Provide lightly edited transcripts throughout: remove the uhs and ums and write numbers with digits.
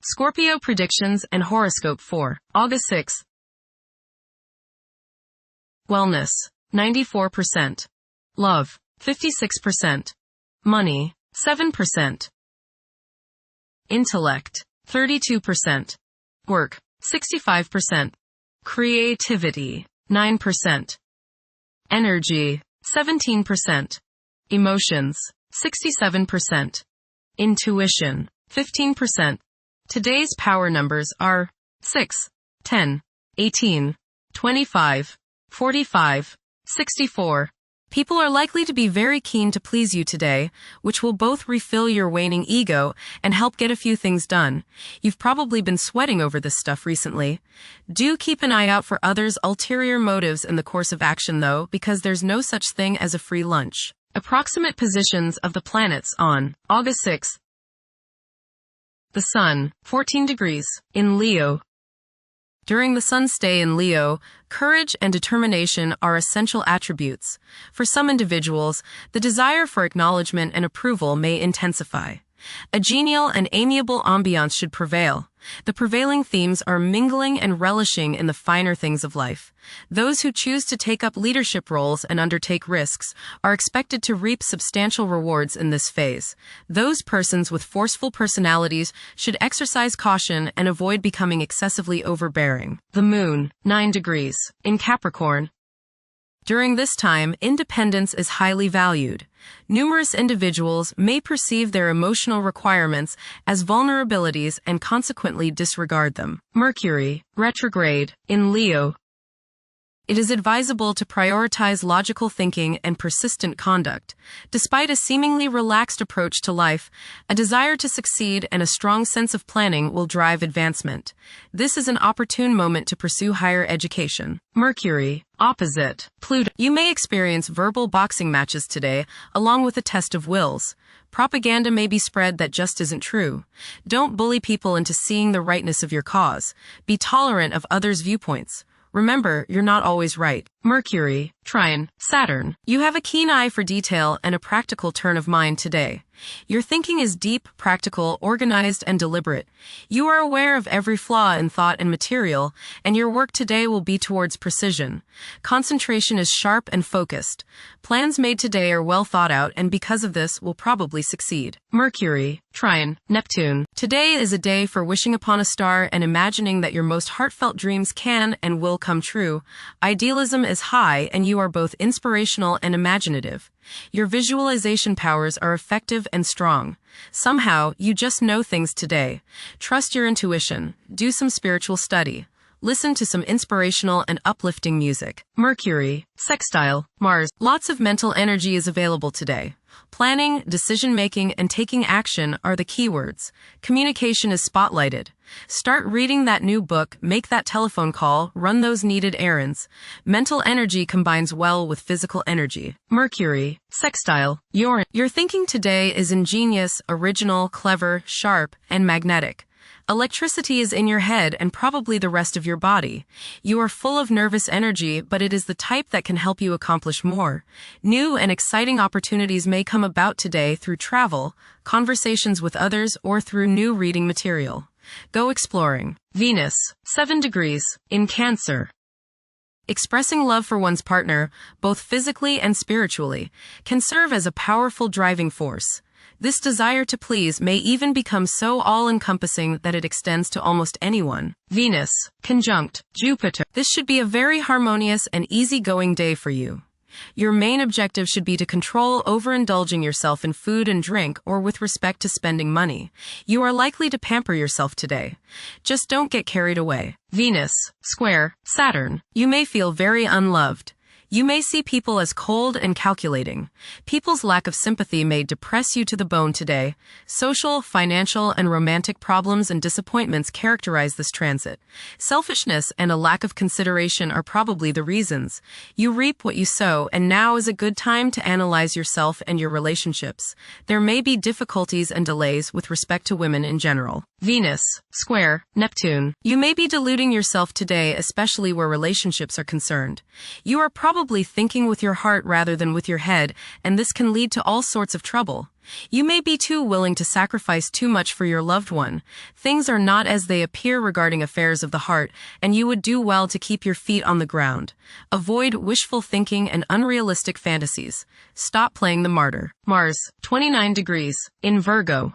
Scorpio predictions and horoscope for August 6. Wellness, 94%. Love, 56%. Money, 7%. Intellect, 32%. Work, 65%. Creativity, 9%. Energy, 17%. Emotions, 67%. Intuition, 15%. Today's power numbers are 6, 10, 18, 25, 45, 64. People are likely to be very keen to please you today, which will both refill your waning ego and help get a few things done. You've probably been sweating over this stuff recently. Do keep an eye out for others' ulterior motives in the course of action though, because there's no such thing as a free lunch. Approximate positions of the planets on August 6. The Sun, 14 degrees, in Leo. During the Sun's stay in Leo, courage and determination are essential attributes. For some individuals, the desire for acknowledgement and approval may intensify. A genial and amiable ambiance should prevail. The prevailing themes are mingling and relishing in the finer things of life. Those who choose to take up leadership roles and undertake risks are expected to reap substantial rewards in this phase. Those persons with forceful personalities should exercise caution and avoid becoming excessively overbearing. The Moon, 9 degrees, in Capricorn. During this time, independence is highly valued. Numerous individuals may perceive their emotional requirements as vulnerabilities and consequently disregard them. Mercury, retrograde, in Leo. It is advisable to prioritize logical thinking and persistent conduct. Despite a seemingly relaxed approach to life, a desire to succeed and a strong sense of planning will drive advancement. This is an opportune moment to pursue higher education. Mercury, opposite Pluto. You may experience verbal boxing matches today, along with a test of wills. Propaganda may be spread that just isn't true. Don't bully people into seeing the rightness of your cause. Be tolerant of others' viewpoints. Remember, you're not always right. Mercury, trine, Saturn. You have a keen eye for detail and a practical turn of mind today. Your thinking is deep, practical, organized, and deliberate. You are aware of every flaw in thought and material, and your work today will be towards precision. Concentration is sharp and focused. Plans made today are well thought out, and because of this, will probably succeed. Mercury, trine, Neptune. Today is a day for wishing upon a star and imagining that your most heartfelt dreams can and will come true. Idealism is high, and you are both inspirational and imaginative. Your visualization powers are effective and strong. Somehow, you just know things today. Trust your intuition. Do some spiritual study. Listen to some inspirational and uplifting music. Mercury, sextile, Mars. Lots of mental energy is available today. Planning, decision-making, and taking action are the keywords. Communication is spotlighted. Start reading that new book, make that telephone call, run those needed errands. Mental energy combines well with physical energy. Mercury, sextile, Uranus. Your thinking today is ingenious, original, clever, sharp, and magnetic. Electricity is in your head and probably the rest of your body. You are full of nervous energy, but it is the type that can help you accomplish more. New and exciting opportunities may come about today through travel, conversations with others, or through new reading material. Go exploring. Venus, 7 degrees, in Cancer. Expressing love for one's partner, both physically and spiritually, can serve as a powerful driving force. This desire to please may even become so all-encompassing that it extends to almost anyone. Venus, conjunct Jupiter. This should be a very harmonious and easygoing day for you. Your main objective should be to control overindulging yourself in food and drink or with respect to spending money. You are likely to pamper yourself today. Just don't get carried away. Venus, square, Saturn. You may feel very unloved. You may see people as cold and calculating. People's lack of sympathy may depress you to the bone today. Social, financial, and romantic problems and disappointments characterize this transit. Selfishness and a lack of consideration are probably the reasons. You reap what you sow, and now is a good time to analyze yourself and your relationships. There may be difficulties and delays with respect to women in general. Venus, square, Neptune. You may be deluding yourself today, especially where relationships are concerned. You are probably probably thinking with your heart rather than with your head, and this can lead to all sorts of trouble. You may be too willing to sacrifice too much for your loved one. Things are not as they appear regarding affairs of the heart, and you would do well to keep your feet on the ground. Avoid wishful thinking and unrealistic fantasies. Stop playing the martyr. Mars, 29 degrees, in Virgo.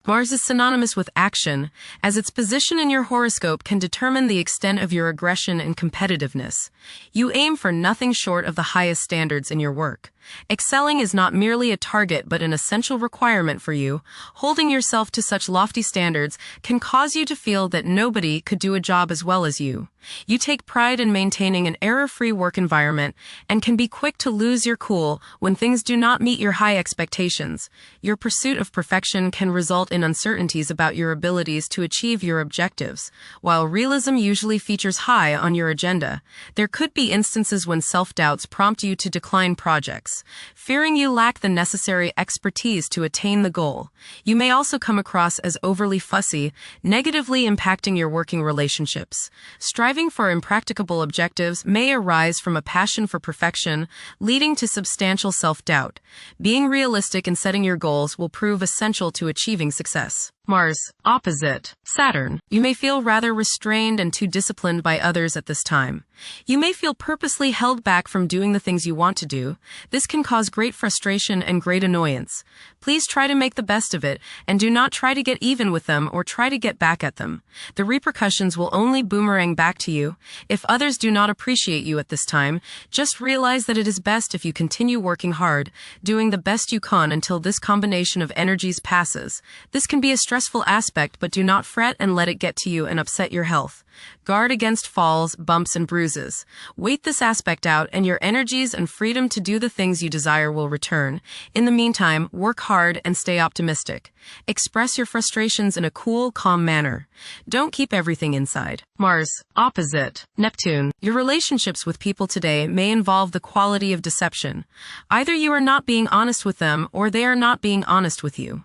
Mars is synonymous with action, as its position in your horoscope can determine the extent of your aggression and competitiveness. You aim for nothing short of the highest standards in your work. Excelling is not merely a target but an essential requirement for you. Holding yourself to such lofty standards can cause you to feel that nobody could do a job as well as you. You take pride in maintaining an error-free work environment and can be quick to lose your cool when things do not meet your high expectations. Your pursuit of perfection can result in uncertainties about your abilities to achieve your objectives. While realism usually features high on your agenda, there could be instances when self-doubts prompt you to decline projects, fearing you lack the necessary expertise to attain the goal. You may also come across as overly fussy, negatively impacting your working relationships. Striving for impracticable objectives may arise from a passion for perfection, leading to substantial self-doubt. Being realistic in setting your goals will prove essential to achieving success. Mars, opposite Saturn. You may feel rather restrained and too disciplined by others at this time. You may feel purposely held back from doing the things you want to do. This can cause great frustration and great annoyance. Please try to make the best of it, and do not try to get even with them or try to get back at them. The repercussions will only boomerang back to you. If others do not appreciate you at this time, just realize that it is best if you continue working hard, doing the best you can until this combination of energies passes. This can be a stressful aspect, but do not fret and let it get to you and upset your health. Guard against falls, bumps, and bruises. Wait this aspect out, and your energies and freedom to do the things you desire will return. In the meantime, work hard and stay optimistic. Express your frustrations in a cool, calm manner. Don't keep everything inside. Mars, opposite Neptune. Your relationships with people today may involve the quality of deception. Either you are not being honest with them, or they are not being honest with you.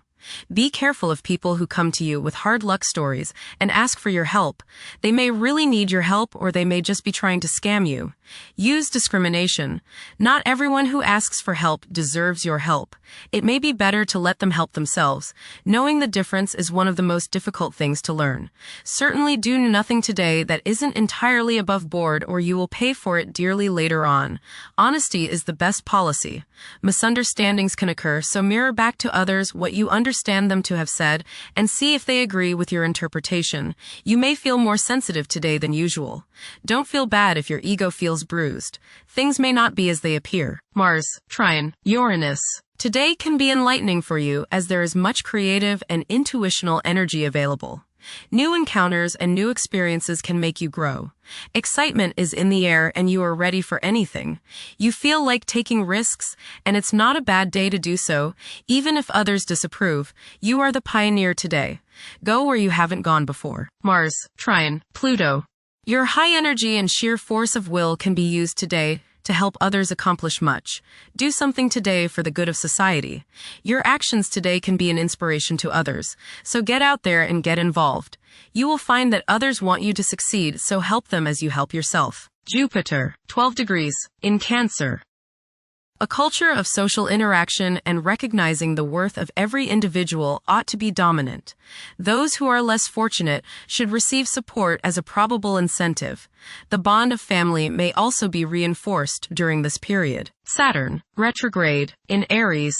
Be careful of people who come to you with hard luck stories and ask for your help. They may really need your help, or they may just be trying to scam you. Use discrimination. Not everyone who asks for help deserves your help. It may be better to let them help themselves. Knowing the difference is one of the most difficult things to learn. Certainly do nothing today that isn't entirely above board, or you will pay for it dearly later on. Honesty is the best policy. Misunderstandings can occur, so mirror back to others what you understand them to have said and see if they agree with your interpretation. You may feel more sensitive today than usual. Don't feel bad if your ego feels bruised. Things may not be as they appear. Mars, trine Uranus. Today can be enlightening for you, as there is much creative and intuitional energy available. New encounters and new experiences can make you grow. Excitement is in the air and you are ready for anything. You feel like taking risks, and it's not a bad day to do so. Even if others disapprove, you are the pioneer today. Go where you haven't gone before. Mars, trine Pluto. Your high energy and sheer force of will can be used today to help others accomplish much. Do something today for the good of society. Your actions today can be an inspiration to others, so get out there and get involved. You will find that others want you to succeed, so help them as you help yourself. Jupiter, 12 degrees, in Cancer. A culture of social interaction and recognizing the worth of every individual ought to be dominant. Those who are less fortunate should receive support as a probable incentive. The bond of family may also be reinforced during this period. Saturn, retrograde, in Aries.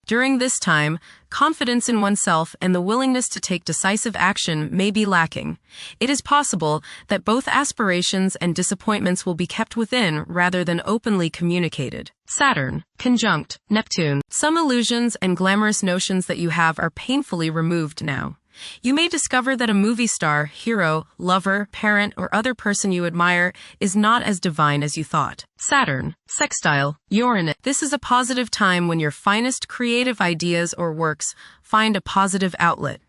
During this time, confidence in oneself and the willingness to take decisive action may be lacking. It is possible that both aspirations and disappointments will be kept within rather than openly communicated. Saturn, conjunct Neptune. Some illusions and glamorous notions that you have are painfully removed now. You may discover that a movie star, hero, lover, parent, or other person you admire is not as divine as you thought. Saturn, sextile Uranus. This is a positive time when your finest creative ideas or works find a positive outlet.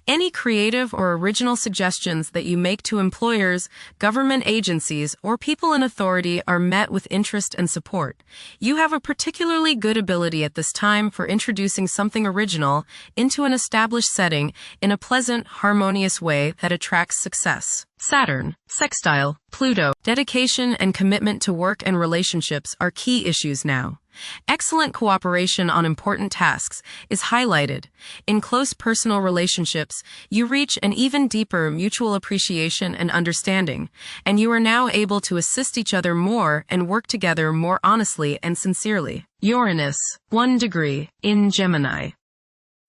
Any creative or original suggestions that you make to employers, government agencies, or people in authority are met with interest and support. You have a particularly good ability at this time for introducing something original into an established setting in a pleasant, harmonious way that attracts success. Saturn, sextile, Pluto. Dedication and commitment to work and relationships are key issues now. Excellent cooperation on important tasks is highlighted. In close personal relationships, you reach an even deeper mutual appreciation and understanding, and you are now able to assist each other more and work together more honestly and sincerely. Uranus, 1 degree, in Gemini.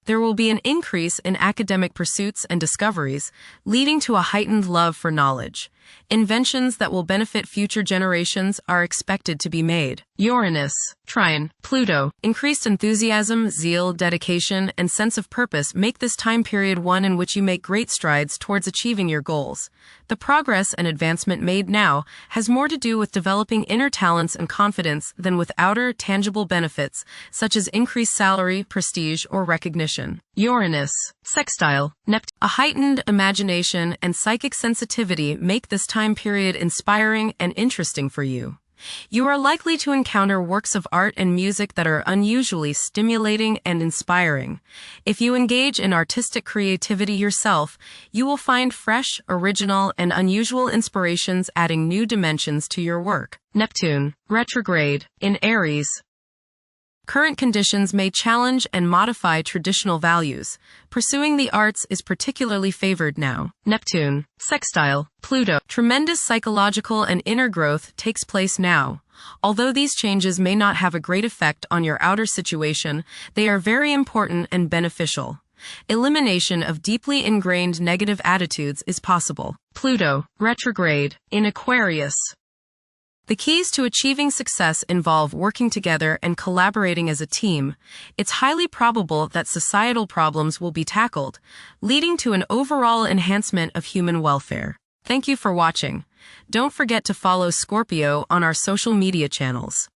There will be an increase in academic pursuits and discoveries, leading to a heightened love for knowledge. Inventions that will benefit future generations are expected to be made. Uranus, trine, Pluto. Increased enthusiasm, zeal, dedication, and sense of purpose make this time period one in which you make great strides towards achieving your goals. The progress and advancement made now has more to do with developing inner talents and confidence than with outer, tangible benefits, such as increased salary, prestige, or recognition. Uranus, sextile, Neptune. A heightened imagination and psychic sensitivity make this time period inspiring and interesting for you. You are likely to encounter works of art and music that are unusually stimulating and inspiring. If you engage in artistic creativity yourself, you will find fresh, original, and unusual inspirations adding new dimensions to your work. Neptune, retrograde, in Aries. Current conditions may challenge and modify traditional values. Pursuing the arts is particularly favored now. Neptune, sextile, Pluto. Tremendous psychological and inner growth takes place now. Although these changes may not have a great effect on your outer situation, they are very important and beneficial. Elimination of deeply ingrained negative attitudes is possible. Pluto, retrograde, in Aquarius. The keys to achieving success involve working together and collaborating as a team. It's highly probable that societal problems will be tackled, leading to an overall enhancement of human welfare. Thank you for watching. Don't forget to follow Scorpio on our social media channels.